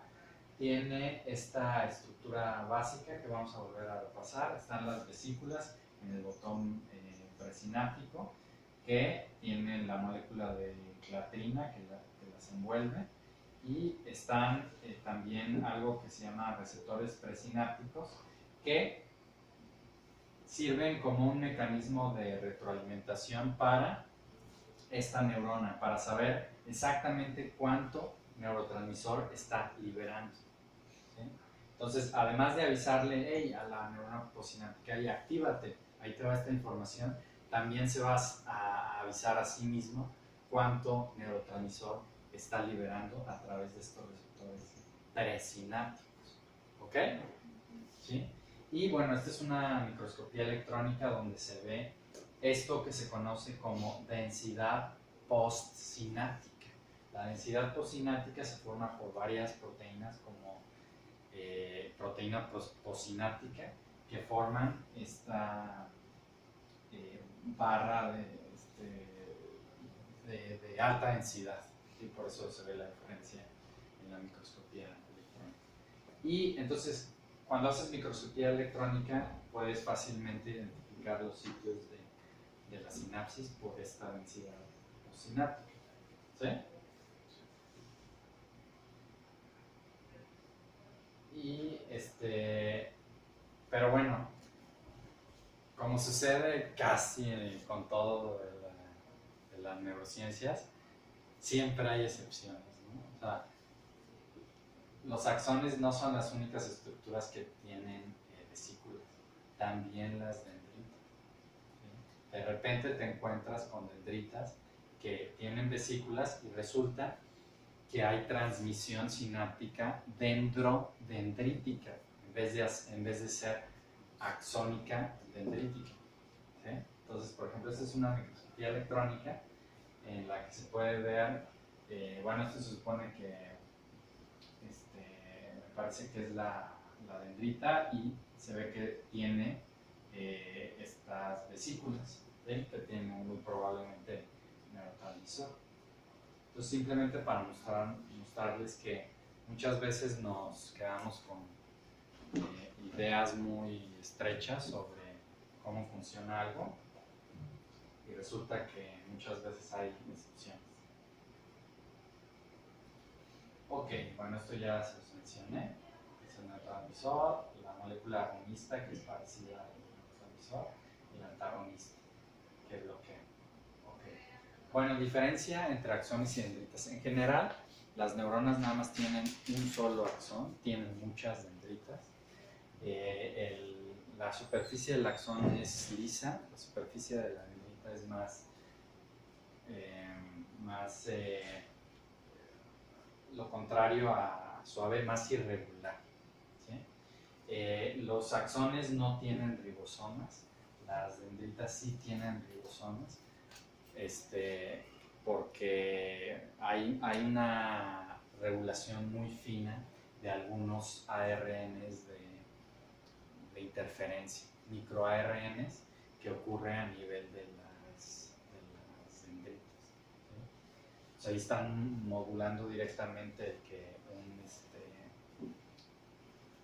tiene esta estructura básica que vamos a volver a repasar. Están las vesículas en el botón presináptico, que tienen la molécula de clatrina que las envuelve, y están también algo que se llama receptores presinápticos, que sirven como un mecanismo de retroalimentación para esta neurona, para saber exactamente cuánto neurotransmisor está liberando. ¿Sí? Entonces, además de avisarle, hey, a la neurona postsináptica, hey, actívate, ahí te va esta información, también se va a avisar a sí mismo cuánto neurotransmisor está liberando a través de estos receptores presinápticos. ¿Ok? ¿Sí? Y bueno, esta es una microscopía electrónica donde se ve esto que se conoce como densidad postsináptica. La densidad postsináptica se forma por varias proteínas, como proteína postsináptica, que forman esta barra de alta densidad, y por eso se ve la diferencia en la microscopía electrónica. Y entonces, cuando haces microscopía electrónica, puedes fácilmente identificar los sitios de la sinapsis por esta densidad postsináptica. ¿Sí? Y pero bueno, como sucede casi con todo de las neurociencias, siempre hay excepciones, ¿no? O sea, los axones no son las únicas estructuras que tienen vesículas, también las dendritas. ¿Sí? De repente te encuentras con dendritas que tienen vesículas y resulta que hay transmisión sináptica dendrodendrítica en vez de ser axónica dendrítica. ¿Sí? Entonces, por ejemplo, esta es una microscopía electrónica en la que se puede ver, bueno, esto se supone que me parece que es la dendrita, y se ve que tiene estas vesículas, ¿sí? Que tienen muy probablemente neurotransmisor. Entonces, simplemente para mostrarles que muchas veces nos quedamos con ideas muy estrechas sobre cómo funciona algo, y resulta que muchas veces hay excepciones. Ok, bueno, esto ya se los mencioné. Es el neurotransmisor, la molécula agonista, que es parecida al neurotransmisor, y el antagonista, que bloquea. Ok. Bueno, diferencia entre axones y dendritas. En general, las neuronas nada más tienen un solo axón, tienen muchas dendritas. La superficie del axón es lisa, la superficie de la dendrita es más lo contrario a suave, más irregular. ¿Sí? Los axones no tienen ribosomas, las dendritas sí tienen ribosomas, porque hay una regulación muy fina de algunos ARNs de interferencia, microARNs, que ocurren a nivel de las dendritas. ¿Sí? O sea, ahí están modulando directamente el que un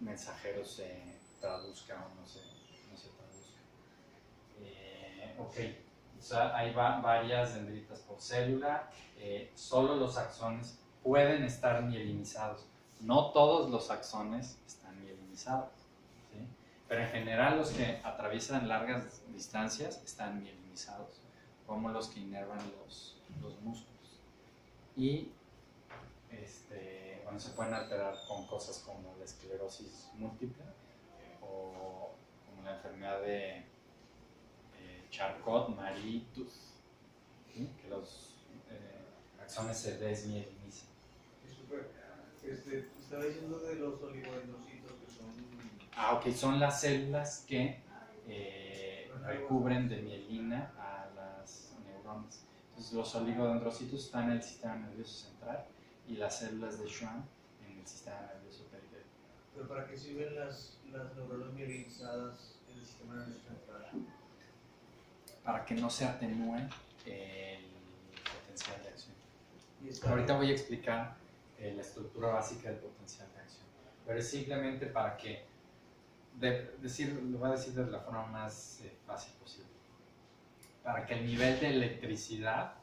mensajero se traduzca o no se traduzca. Ok, o sea, hay varias dendritas por célula. Solo los axones pueden estar mielinizados. No todos los axones están mielinizados, ¿sí? Pero en general los que atraviesan largas distancias están mielinizados, como los que inervan los músculos. Y bueno, se pueden alterar con cosas como la esclerosis múltiple o como como la enfermedad de Charcot-Marie-Tooth, ¿sí? Que los axones se desmielinizan. Estaba diciendo de los oligodendrocitos que son... Ok, son las células que recubren de mielina a las neuronas. Entonces los oligodendrocitos están en el sistema nervioso central y las células de Schwann en el sistema nervioso periférico. ¿Pero para qué sirven las neuronas mielinizadas en el sistema nervioso central? Para que no se atenúe el potencial de acción. Y Ahorita voy a explicar la estructura básica del potencial de acción, pero es simplemente para que, lo voy a decir de la forma más fácil posible, para que el nivel de electricidad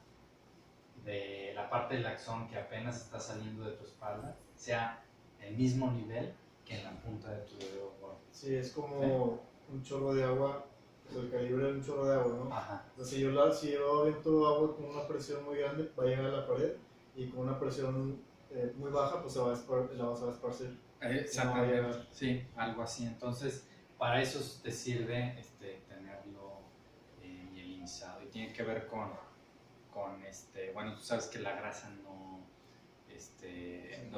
de la parte del axón que apenas está saliendo de tu espalda sea el mismo nivel que en la punta de tu dedo gordo. Sí, es como un chorro de agua, pues el calibre de un chorro de agua, ¿no? Ajá. Entonces, si yo aviento agua con una presión muy grande, va a llegar a la pared, y con una presión muy baja, pues la vas a esparcir. Exactamente, sí, algo así. Entonces, para eso te sirve tenerlo mielinizado, y tiene que ver con bueno, tú sabes que la grasa no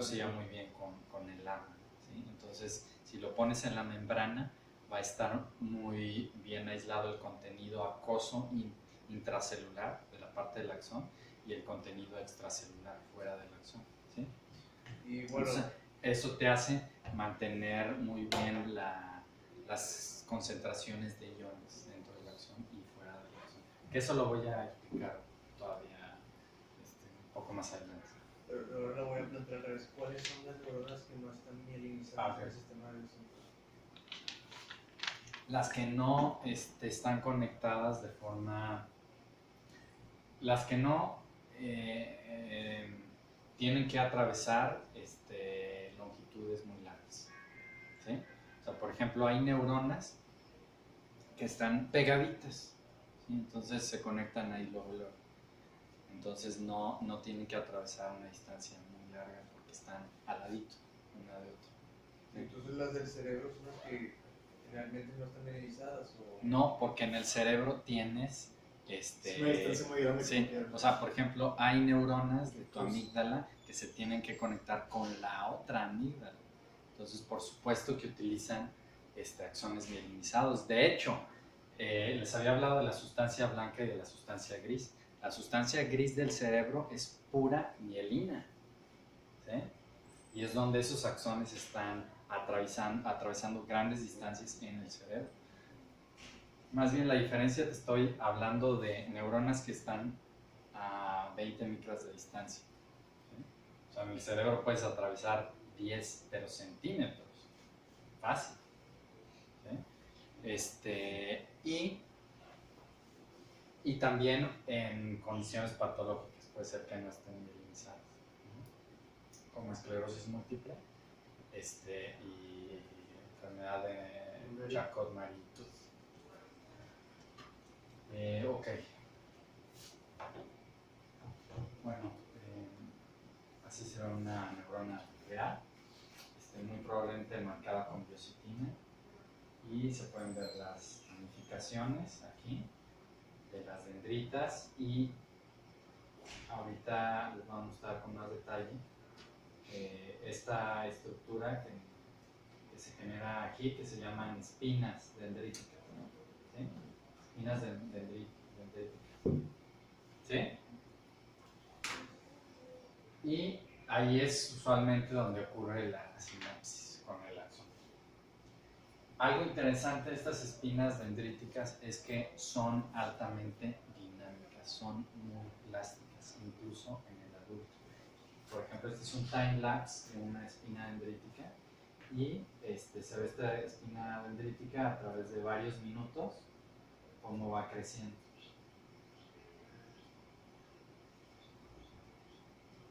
se lleva muy bien con el agua, ¿sí? Entonces, si lo pones en la membrana, va a estar muy bien aislado el contenido acuoso intracelular de la parte del axón y el contenido extracelular fuera del axón, ¿sí? Y bueno, entonces, eso te hace mantener muy bien las concentraciones de iones dentro del axón y fuera del axón. Que eso lo voy a explicar todavía un poco más adelante. pero ahora voy a plantear al revés. ¿Cuáles son las neuronas que no están mielinizadas en el sistema nervioso central? Las que no están conectadas de forma... Las que no tienen que atravesar longitudes muy largas, ¿sí? O sea, por ejemplo, hay neuronas que están pegaditas, ¿sí? Entonces se conectan ahí luego. Entonces no tienen que atravesar una distancia muy larga porque están al ladito una de otra. ¿Sí? Entonces las del cerebro son las que realmente no están mielinizadas, ¿o? No, porque en el cerebro tienes Es una distancia muy grande. sí, o sea, por ejemplo, hay neuronas de tu amígdala que se tienen que conectar con la otra amígdala. Entonces, por supuesto que utilizan axones mielinizados. De hecho, les había hablado de la sustancia blanca y de la sustancia gris. La sustancia gris del cerebro es pura mielina, ¿sí? Y es donde esos axones están atravesando grandes distancias en el cerebro. Más bien la diferencia, te estoy hablando de neuronas que están a 20 micras de distancia, ¿sí? O sea, en el cerebro puedes atravesar 10 pero centímetros, fácil, ¿sí? Y también en condiciones patológicas puede ser que no estén mielinizadas, ¿no? Como esclerosis múltiple y enfermedad de Charcot-Marie-Tooth. Ok. Bueno, así será una neurona real, muy probablemente marcada con biocitina, y se pueden ver las ramificaciones aquí de las dendritas, y ahorita les voy a mostrar con más detalle esta estructura que se genera aquí, que se llaman espinas dendríticas, ¿sí? Espinas dendríticas, ¿sí? Y ahí es usualmente donde ocurre la sinapsis con el axón. Algo interesante de estas espinas dendríticas es que son altamente dinámicas, son muy plásticas, incluso en el adulto. Por ejemplo, este es un time lapse de una espina dendrítica, y se ve esta espina dendrítica a través de varios minutos cómo va creciendo.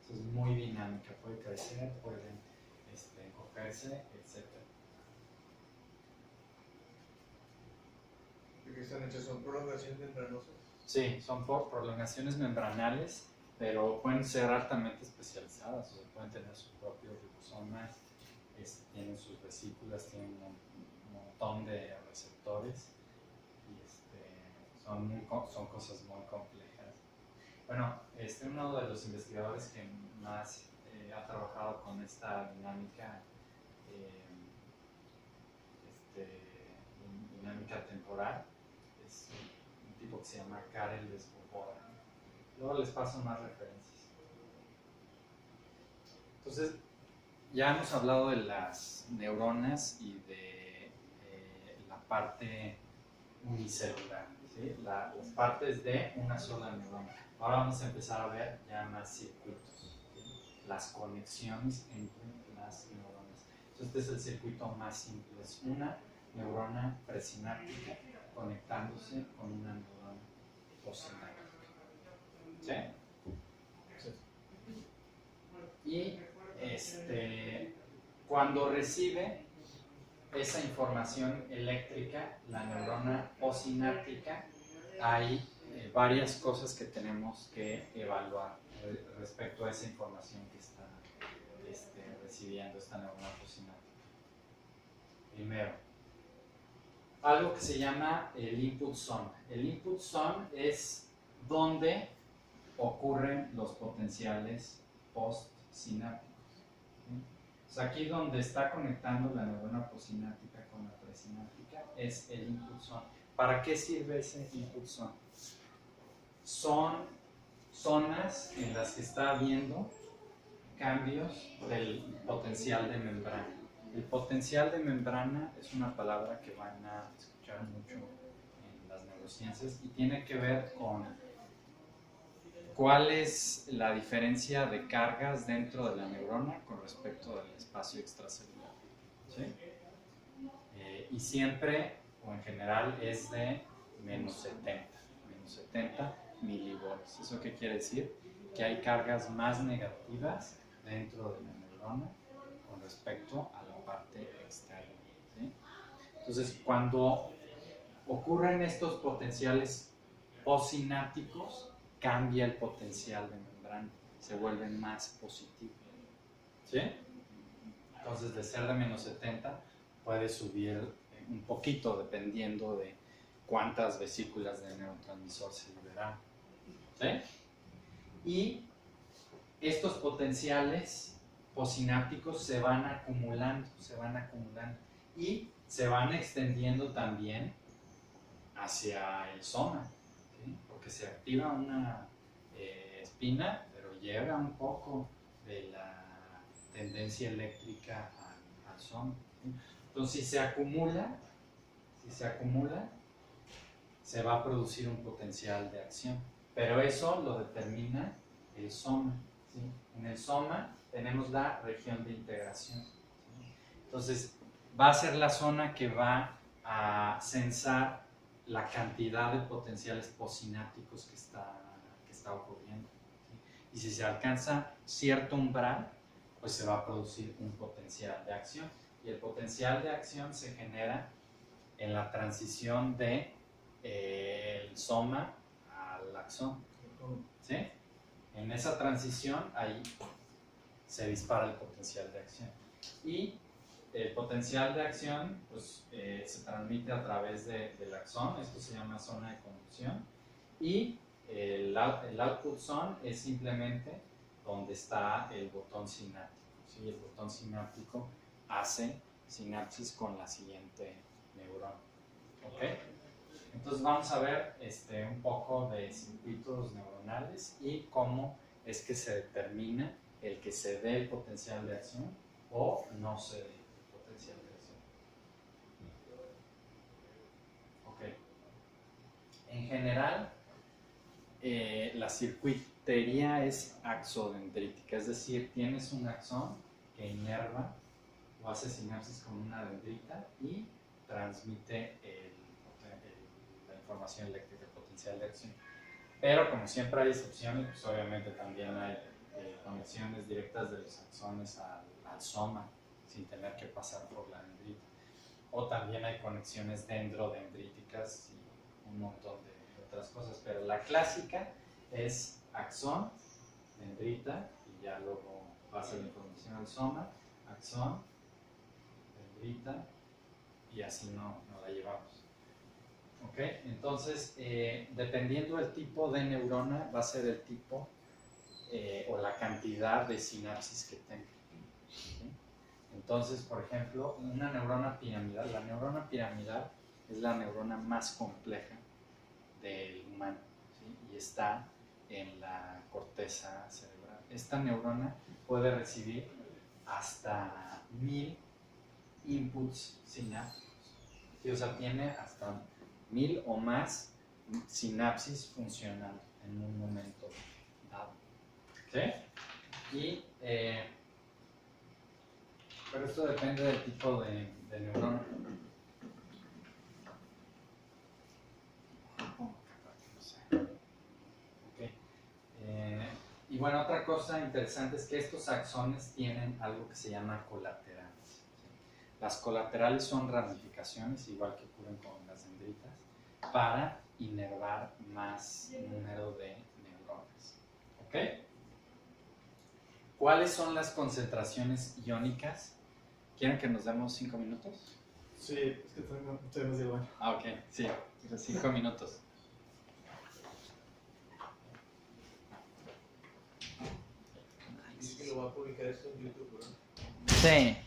Es muy dinámica, puede crecer, puede encogerse, etc. ¿De qué están hechas? ¿Son prolongaciones membranosas? Sí, son prolongaciones membranales, pero pueden ser altamente especializadas, o sea, pueden tener sus propios ribosomas, tienen sus vesículas, tienen un montón de receptores y son cosas muy complejas. Bueno, uno de los investigadores que más ha trabajado con esta dinámica, dinámica temporal, es un tipo que se llama Karel Despovoda. Luego les paso más referencias. Entonces, ya hemos hablado de las neuronas y de la parte unicelular, ¿sí? Las partes de una sola neurona. Ahora vamos a empezar a ver ya más circuitos, ¿sí? Las conexiones entre las neuronas. Entonces, este es el circuito más simple, es una neurona presináptica conectándose con una neurona postsináptica. ¿Sí? Y cuando recibe esa información eléctrica, la neurona postsináptica, hay varias cosas que tenemos que evaluar respecto a esa información que está recibiendo esta neurona postsináptica. Primero, algo que se llama el input zone. El input zone es donde ocurren los potenciales postsinápticos. ¿Sí? O sea, aquí donde está conectando la neurona postsináptica con la presináptica es el input zone. ¿Para qué sirve ese input zone? Son zonas en las que está habiendo cambios del potencial de membrana. El potencial de membrana es una palabra que van a escuchar mucho en las neurociencias y tiene que ver con cuál es la diferencia de cargas dentro de la neurona con respecto del espacio extracelular. ¿Sí? Y siempre, o en general, es de menos 70 milivolts. ¿Eso qué quiere decir? Que hay cargas más negativas dentro de la neurona con respecto a la parte externa. ¿Sí? Entonces, cuando ocurren estos potenciales postsinápticos, cambia el potencial de membrana, se vuelve más positivo. ¿Sí? Entonces, de ser de menos 70, puede subir un poquito dependiendo de cuántas vesículas de neurotransmisor se liberan. ¿Sí? Y estos potenciales postsinápticos se van acumulando y se van extendiendo también hacia el soma, ¿sí? Porque se activa una espina, pero lleva un poco de la tendencia eléctrica al soma, ¿sí? Entonces, si se acumula, se va a producir un potencial de acción, pero eso lo determina el soma, ¿sí? En el soma tenemos la región de integración, ¿sí? Entonces, va a ser la zona que va a censar la cantidad de potenciales postsinápticos que está ocurriendo, ¿sí? Y si se alcanza cierto umbral, pues se va a producir un potencial de acción. Y el potencial de acción se genera en la transición de el soma al axón, ¿sí? En esa transición, ahí se dispara el potencial de acción. Y el potencial de acción pues, se transmite a través del axón, esto se llama zona de conducción, y el output zone es simplemente donde está el botón sináptico, ¿sí? El botón sináptico hace sinapsis con la siguiente neurona. ¿Ok? Entonces vamos a ver un poco de circuitos neuronales y cómo es que se determina el que se dé el potencial de acción o no se dé el potencial de acción. Ok. En general, la circuitería es axodendrítica, es decir, tienes un axón que inerva o hace sinapsis con una dendrita y transmite la información eléctrica, el potencial de acción. Pero como siempre hay excepciones, pues obviamente también hay conexiones directas de los axones al soma sin tener que pasar por la dendrita. O también hay conexiones dendrodendríticas y un montón de otras cosas, pero la clásica es axón, dendrita y ya luego pasa la información al soma, axón, dendrita y así no la llevamos. ¿Ok? Entonces, dependiendo del tipo de neurona, va a ser el tipo o la cantidad de sinapsis que tenga. ¿Sí? Entonces, por ejemplo, una neurona piramidal, la neurona piramidal es la neurona más compleja del humano, ¿sí? Y está en la corteza cerebral. Esta neurona puede recibir hasta 1000 inputs sinápticos, ¿sí? O sea, tiene hasta 1000 o más sinapsis funcionando en un momento dado. ¿Sí? Y, pero esto depende del tipo de neurona. Okay. Y bueno, otra cosa interesante es que estos axones tienen algo que se llama colaterales. ¿Sí? Las colaterales son ramificaciones, igual que ocurren con las dendritas, para inervar más número de neuronas. ¿Ok? ¿Cuáles son las concentraciones iónicas? ¿Quieren que nos demos 5 minutos? Sí, es que tenemos de baño. Ah, ok, sí, 5 minutos. Dice que lo va a publicar esto en YouTube, ¿verdad? Sí.